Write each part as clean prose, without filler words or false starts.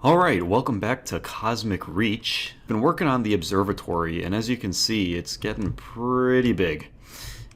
Alright, welcome back to Cosmic Reach. Been working on the observatory, and as you can see, it's getting pretty big.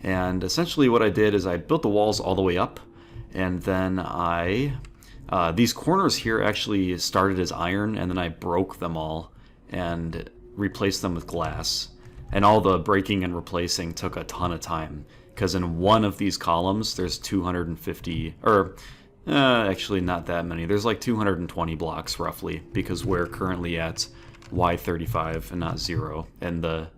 And essentially what I did is I built the walls all the way up, and then these corners here actually started as iron, and then I broke them all and replaced them with glass. And all the breaking and replacing took a ton of time, because in one of these columns there's 250, actually not that many. There's like 220 blocks roughly, because we're currently at Y35 and not 0, and the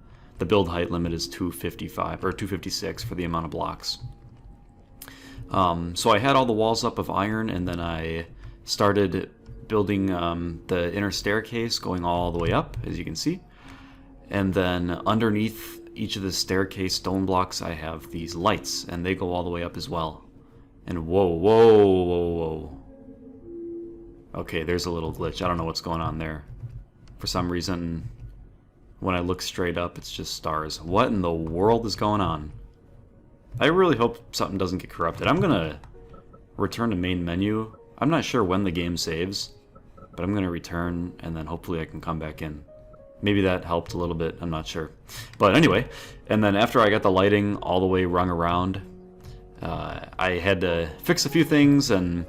build height limit is 255 or 256 for the amount of blocks. So I had all the walls up of iron, and then I started building the inner staircase going all the way up, as you can see. And then underneath each of the staircase stone blocks I have these lights, and they go all the way up as well. And whoa. Okay, there's a little glitch. I don't know what's going on there. For some reason, when I look straight up, it's just stars. What in the world is going on? I really hope something doesn't get corrupted. I'm gonna return to main menu. I'm not sure when the game saves, but I'm gonna return, and then hopefully I can come back in. Maybe that helped a little bit, I'm not sure. But anyway, and then after I got the lighting all the way rung around, I had to fix a few things, and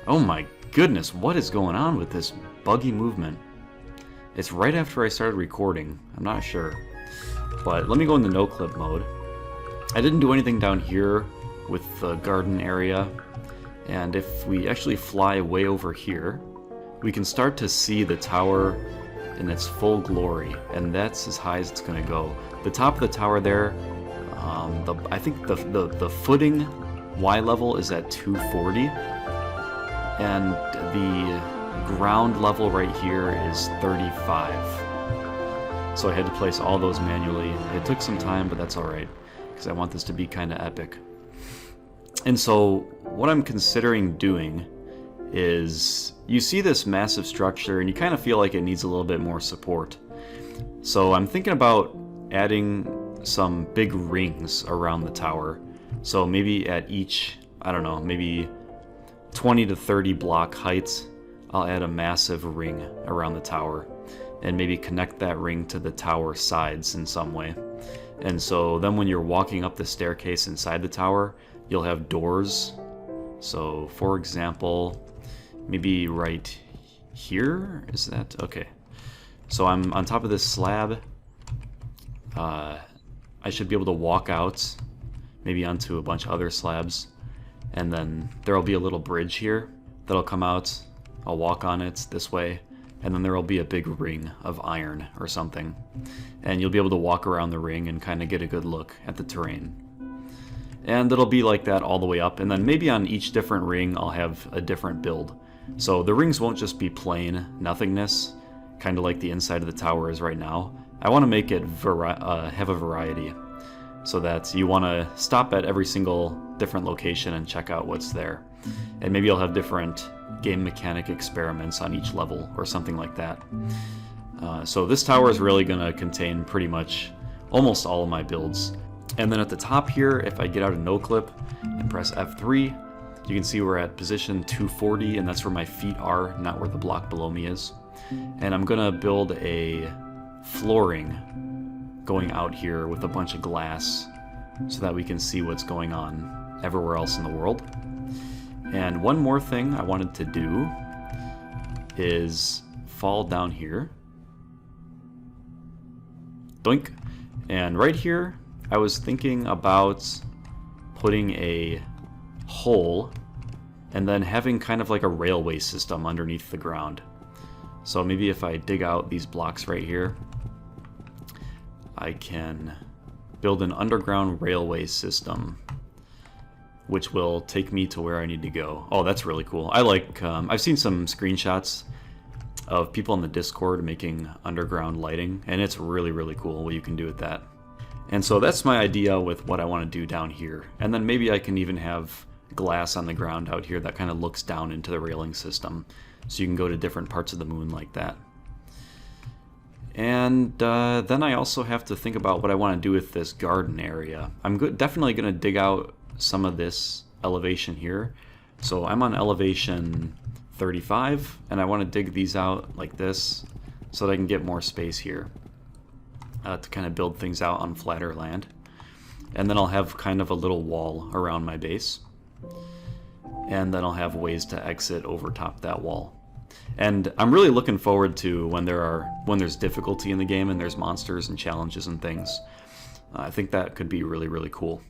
oh my goodness, what is going on with this buggy movement? It's right after I started recording, I'm not sure. But let me go into no clip mode. I didn't do anything down here with the garden area, and if we actually fly way over here, we can start to see the tower in its full glory, and that's as high as it's going to go. The top of the tower there, I think the footing Y level is at 240, and the ground level right here is 35. So I had to place all those manually. It took some time, but that's alright, because I want this to be kind of epic. And so what I'm considering doing is, you see this massive structure and you kind of feel like it needs a little bit more support. So I'm thinking about adding some big rings around the tower. So maybe at each, I don't know, maybe 20 to 30 block heights, I'll add a massive ring around the tower, and maybe connect that ring to the tower sides in some way. And so then when you're walking up the staircase inside the tower, you'll have doors. So for example, maybe right here, is that okay? So I'm on top of this slab. I should be able to walk out, maybe onto a bunch of other slabs, and then there'll be a little bridge here that'll come out. I'll walk on it this way, and then there'll be a big ring of iron or something, and you'll be able to walk around the ring and kind of get a good look at the terrain. And it'll be like that all the way up, and then maybe on each different ring I'll have a different build. So the rings won't just be plain nothingness, kind of like the inside of the tower is right now. I want to make it have a variety, so that you want to stop at every single different location and check out what's there. And maybe I'll have different game mechanic experiments on each level or something like that. So this tower is really going to contain pretty much almost all of my builds. And then at the top here, if I get out of no clip and press F3, you can see we're at position 240, and that's where my feet are, not where the block below me is. And I'm gonna build a flooring going out here with a bunch of glass so that we can see what's going on everywhere else in the world. And one more thing I wanted to do is fall down here. Doink. And right here, I was thinking about putting a hole and then having kind of like a railway system underneath the ground. So maybe if I dig out these blocks right here, I can build an underground railway system, which will take me to where I need to go. Oh, that's really cool. I like, I've seen some screenshots of people on the Discord making underground lighting, and it's really, really cool what you can do with that. And so that's my idea with what I want to do down here. And then maybe I can even have glass on the ground out here that kind of looks down into the railing system, so you can go to different parts of the moon like that. And then I also have to think about what I want to do with this garden area. I'm definitely going to dig out some of this elevation here. So I'm on elevation 35, and I want to dig these out like this so that I can get more space here to kind of build things out on flatter land. And then I'll have kind of a little wall around my base, and then I'll have ways to exit over top that wall. And I'm really looking forward to when there's difficulty in the game and there's monsters and challenges and things. I think that could be really, really cool.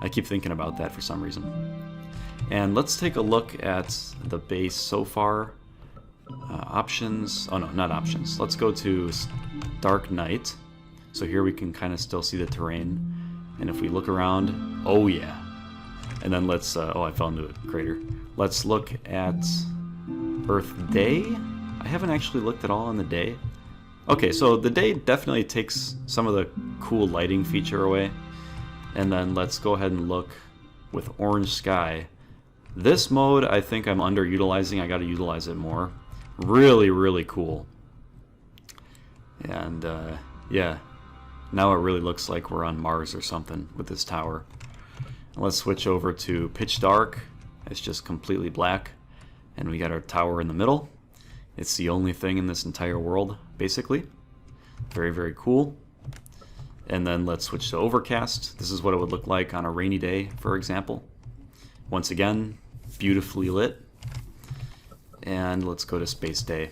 I keep thinking about that for some reason. And let's take a look at the base so far. Options. Oh no, not options. Let's go to Dark Night. So here we can kind of still see the terrain. And if we look around, oh yeah. And then let's, oh, I fell into a crater. Let's look at Earth Day. I haven't actually looked at all on the day. Okay, so the day definitely takes some of the cool lighting feature away. And then let's go ahead and look with Orange Sky. This mode, I think I'm underutilizing. I got to utilize it more. Really, really cool. And yeah, now it really looks like we're on Mars or something with this tower. Let's switch over to Pitch Dark. It's just completely black. And we got our tower in the middle. It's the only thing in this entire world, basically. Very, very cool. And then let's switch to Overcast. This is what it would look like on a rainy day, for example. Once again, beautifully lit. And let's go to Space Day.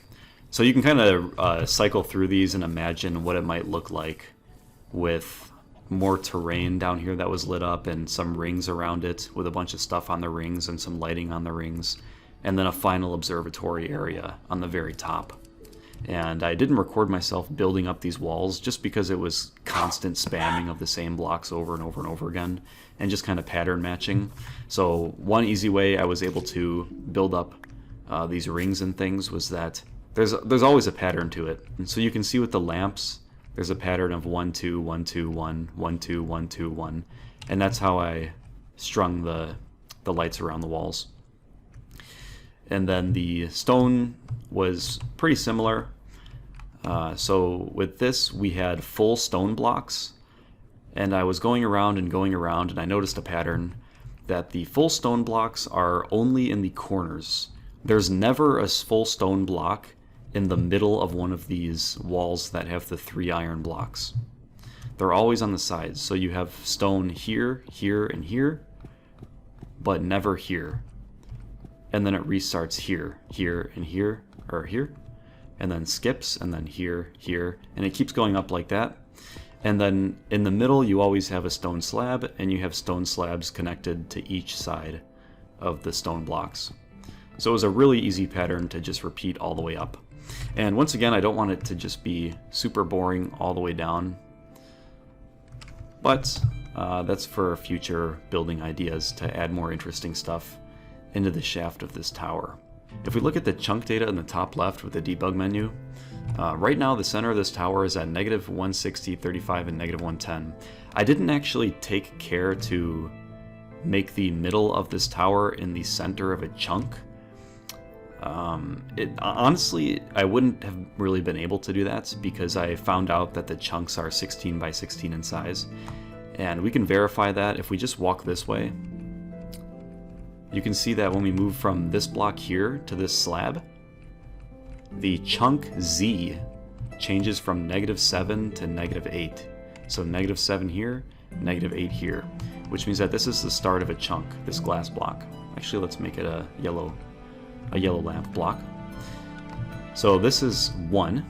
So you can kind of cycle through these and imagine what it might look like with more terrain down here that was lit up and some rings around it with a bunch of stuff on the rings and some lighting on the rings. And then a final observatory area on the very top. And I didn't record myself building up these walls just because it was constant spamming of the same blocks over and over and over again and just kind of pattern matching. So one easy way I was able to build up these rings and things was that there's always a pattern to it. And so you can see with the lamps, there's a pattern of 1, 2, 1, 2, 1, 1, 2, 1, 2, 1. And that's how I strung the lights around the walls. And then the stone was pretty similar. So with this, we had full stone blocks. And I was going around, and I noticed a pattern that the full stone blocks are only in the corners. There's never a full stone block in the middle of one of these walls that have the 3 iron blocks. They're always on the sides. So you have stone here, here, and here, but never here. And then it restarts here, here, and here, or here, and then skips, and then here, here, and it keeps going up like that. And then in the middle, you always have a stone slab, and you have stone slabs connected to each side of the stone blocks. So it was a really easy pattern to just repeat all the way up. And once again, I don't want it to just be super boring all the way down, but that's for future building ideas to add more interesting stuff into the shaft of this tower. If we look at the chunk data in the top left with the debug menu, right now the center of this tower is at negative 160, 35, and negative 110. I didn't actually take care to make the middle of this tower in the center of a chunk. Honestly, I wouldn't have really been able to do that because I found out that the chunks are 16 by 16 in size. And we can verify that if we just walk this way. You can see that when we move from this block here to this slab, the chunk Z changes from -7 to -8. So -7 here, -8 here, which means that this is the start of a chunk, this glass block. Actually, let's make it a yellow lamp block. So this is 1,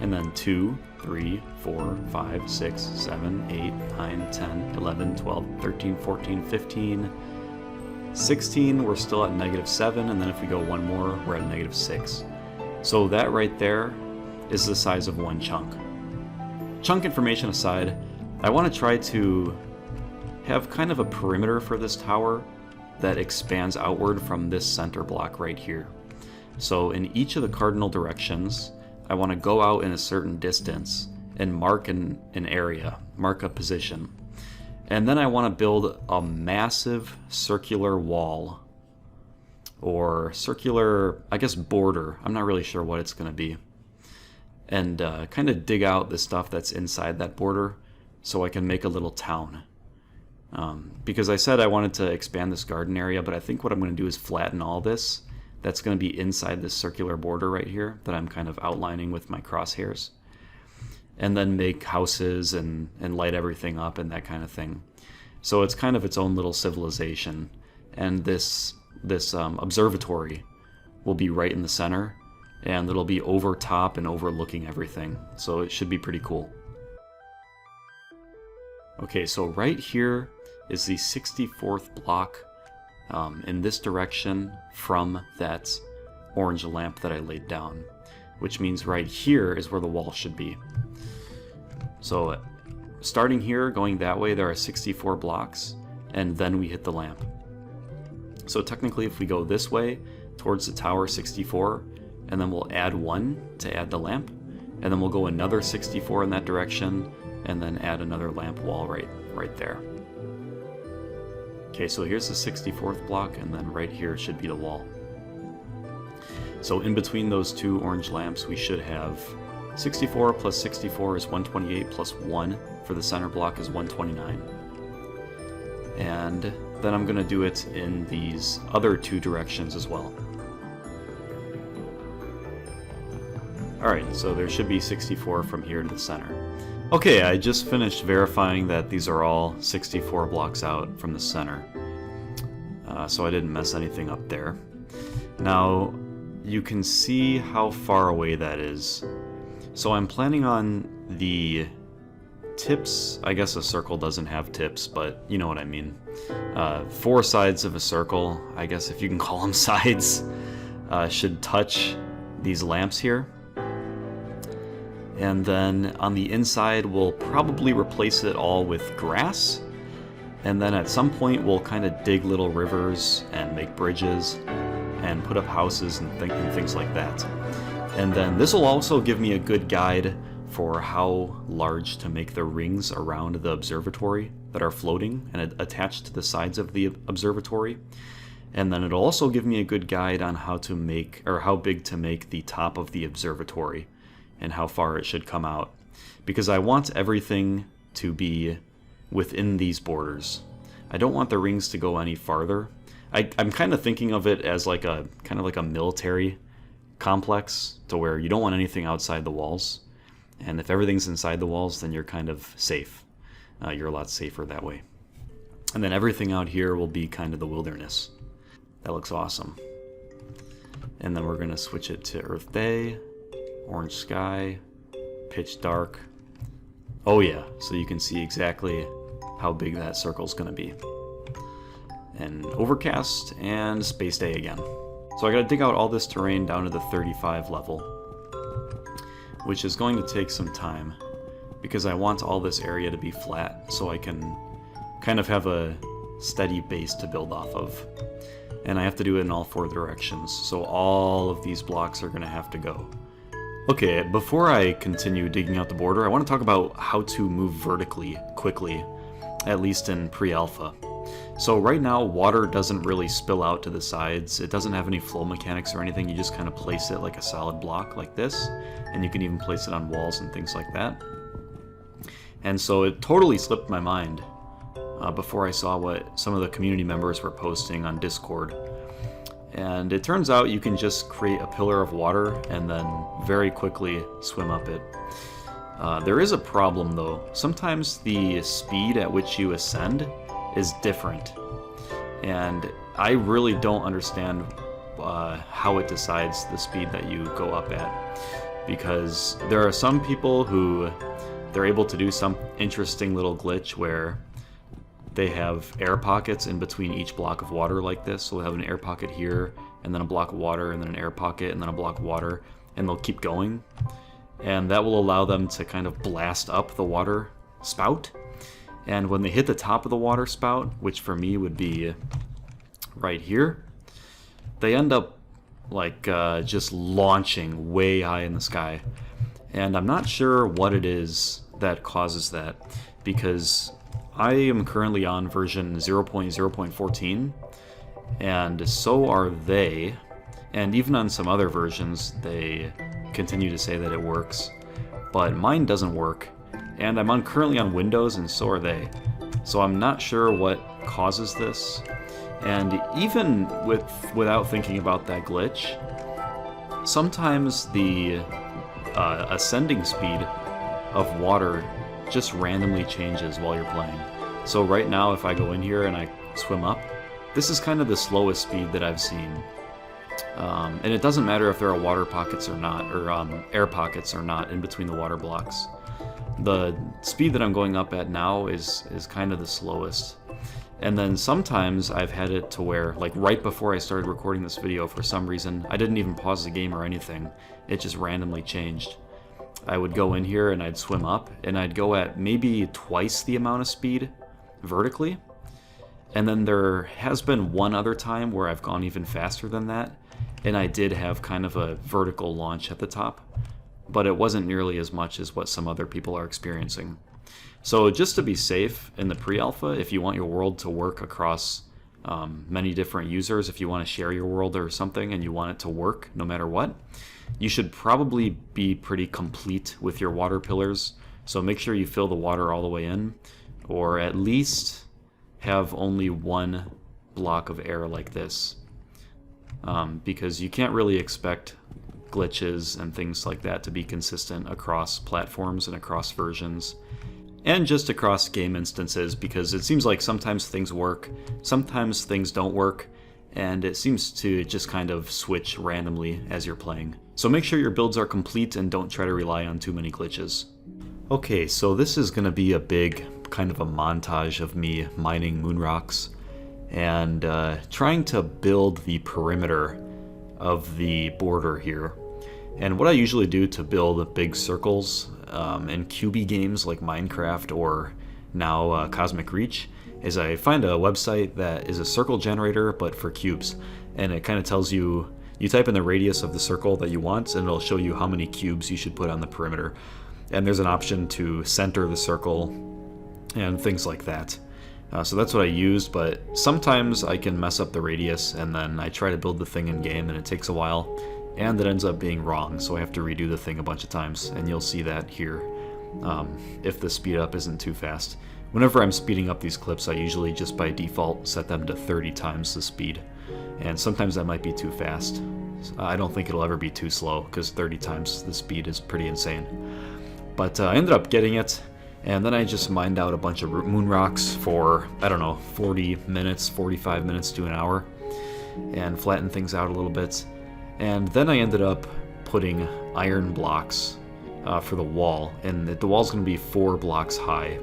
and then 2, 3, 4, 5, 6, 7, 8, 9, 10, 11, 12, 13, 14, 15, 16, we're still at -7, and then if we go one more, we're at -6. So that right there is the size of one chunk. Chunk information aside, I want to try to have kind of a perimeter for this tower that expands outward from this center block right here. So in each of the cardinal directions, I want to go out in a certain distance and mark an area, mark a position. And then I want to build a massive circular wall, or circular, I guess, border. I'm not really sure what it's going to be. And kind of dig out the stuff that's inside that border so I can make a little town. Because I said I wanted to expand this garden area, but I think what I'm going to do is flatten all this that's going to be inside this circular border right here that I'm kind of outlining with my crosshairs. And then make houses and light everything up and that kind of thing. So it's kind of its own little civilization. And this observatory will be right in the center, and it'll be over top and overlooking everything. So it should be pretty cool. Okay, so right here is the 64th block in this direction from that orange lamp that I laid down, which means right here is where the wall should be. So starting here, going that way, there are 64 blocks, and then we hit the lamp. So technically, if we go this way towards the tower 64, and then we'll add 1 to add the lamp, and then we'll go another 64 in that direction, and then add another lamp wall right there. Okay, so here's the 64th block, and then right here should be the wall. So in between those two orange lamps, we should have 64 plus 64 is 128 plus 1 for the center block is 129. And then I'm going to do it in these other two directions as well. Alright, so there should be 64 from here to the center. Okay, I just finished verifying that these are all 64 blocks out from the center. So I didn't mess anything up there. Now, you can see how far away that is. So I'm planning on the tips. I guess a circle doesn't have tips, but you know what I mean. 4 sides of a circle, I guess if you can call them sides, should touch these lamps here. And then on the inside, we'll probably replace it all with grass. And then at some point, we'll kind of dig little rivers and make bridges and put up houses and things like that. And then this will also give me a good guide for how large to make the rings around the observatory that are floating and attached to the sides of the observatory. And then it'll also give me a good guide on how to make, or how big to make the top of the observatory and how far it should come out. Because I want everything to be within these borders. I don't want the rings to go any farther. I'm kind of thinking of it as like a kind of like a military complex, to where you don't want anything outside the walls. And if everything's inside the walls, then you're kind of safe. You're a lot safer that way. And then everything out here will be kind of the wilderness. That looks awesome. And then we're going to switch it to Earth Day, Orange Sky, Pitch Dark. Oh yeah, so you can see exactly how big that circle's going to be. And Overcast and Space Day again. So I got to dig out all this terrain down to the 35 level, which is going to take some time because I want all this area to be flat so I can kind of have a steady base to build off of. And I have to do it in all 4 directions, so all of these blocks are going to have to go. Okay, before I continue digging out the border, I want to talk about how to move vertically quickly, at least in pre-alpha. So right now, water doesn't really spill out to the sides. It doesn't have any flow mechanics or anything. You just kind of place it like a solid block like this, and you can even place it on walls and things like that. And so it totally slipped my mind before I saw what some of the community members were posting on Discord. And it turns out you can just create a pillar of water and then very quickly swim up it. There is a problem though. Sometimes the speed at which you ascend is different. And I really don't understand how it decides the speed that you go up at. Because there are some people who they're able to do some interesting little glitch where they have air pockets in between each block of water like this. So they'll have an air pocket here, and then a block of water, and then an air pocket, and then a block of water, and they'll keep going. And that will allow them to kind of blast up the water spout. And when they hit the top of the water spout, which for me would be right here, they end up like just launching way high in the sky. And I'm not sure what it is that causes that, because I am currently on version 0.0.14, and so are they, and even on some other versions they continue to say that it works, but mine doesn't work, and I'm currently on Windows and so are they, so I'm not sure what causes this. And even without thinking about that glitch, sometimes the ascending speed of water just randomly changes while you're playing. So right now, if I go in here and I swim up, this is kind of the slowest speed that I've seen. And it doesn't matter if there are water pockets or not, or air pockets or not in between the water blocks. The speed that I'm going up at now is kind of the slowest. And then sometimes I've had it to where, like right before I started recording this video, for some reason, I didn't even pause the game or anything. It just randomly changed. I would go in here and I'd swim up, and I'd go at maybe twice the amount of speed vertically. And then there has been one other time where I've gone even faster than that, and I did have kind of a vertical launch at the top, but it wasn't nearly as much as what some other people are experiencing. So just to be safe in the pre-alpha, if you want your world to work across many different users, if you want to share your world or something and you want it to work no matter what, you should probably be pretty complete with your water pillars. So make sure you fill the water all the way in, or at least have only one block of air like this. Because you can't really expect glitches and things like that to be consistent across platforms and across versions. And just across game instances, because it seems like sometimes things work, sometimes things don't work, and it seems to just kind of switch randomly as you're playing. So make sure your builds are complete and don't try to rely on too many glitches. Okay, so this is going to be a big kind of a montage of me mining moon rocks and trying to build the perimeter of the border here. And what I usually do to build big circles in QB games like Minecraft or now Cosmic Reach is I find a website that is a circle generator but for cubes, and it kind of tells you, you type in the radius of the circle that you want and it'll show you how many cubes you should put on the perimeter. And there's an option to center the circle and things like that. So that's what I used, but sometimes I can mess up the radius and then I try to build the thing in game and it takes a while. And it ends up being wrong, so I have to redo the thing a bunch of times, and you'll see that here if the speed up isn't too fast. Whenever I'm speeding up these clips, I usually just by default set them to 30 times the speed, and sometimes that might be too fast. I don't think it'll ever be too slow, because 30 times the speed is pretty insane. But I ended up getting it, and then I just mined out a bunch of moon rocks for, I don't know, 40 minutes, 45 minutes to an hour, and flattened things out a little bit. And then I ended up putting iron blocks for the wall, and the wall's going to be 4 blocks high.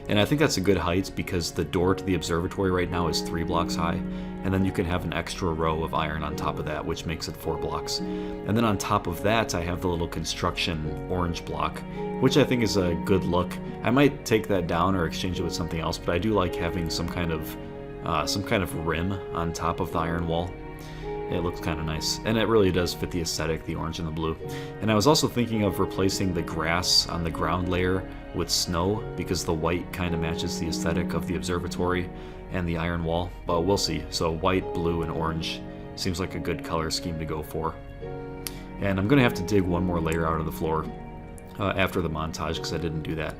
And I think that's a good height because the door to the observatory right now is 3 blocks high, and then you can have an extra row of iron on top of that, which makes it 4 blocks. And then on top of that, I have the little construction orange block, which I think is a good look. I might take that down or exchange it with something else, but I do like having some kind of rim on top of the iron wall. It looks kind of nice, and it really does fit the aesthetic, the orange and the blue. And I was also thinking of replacing the grass on the ground layer with snow, because the white kind of matches the aesthetic of the observatory and the iron wall, but we'll see. So white, blue, and orange seems like a good color scheme to go for. And I'm going to have to dig one more layer out of the floor after the montage, because I didn't do that.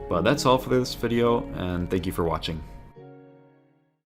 But that's all for this video, and thank you for watching.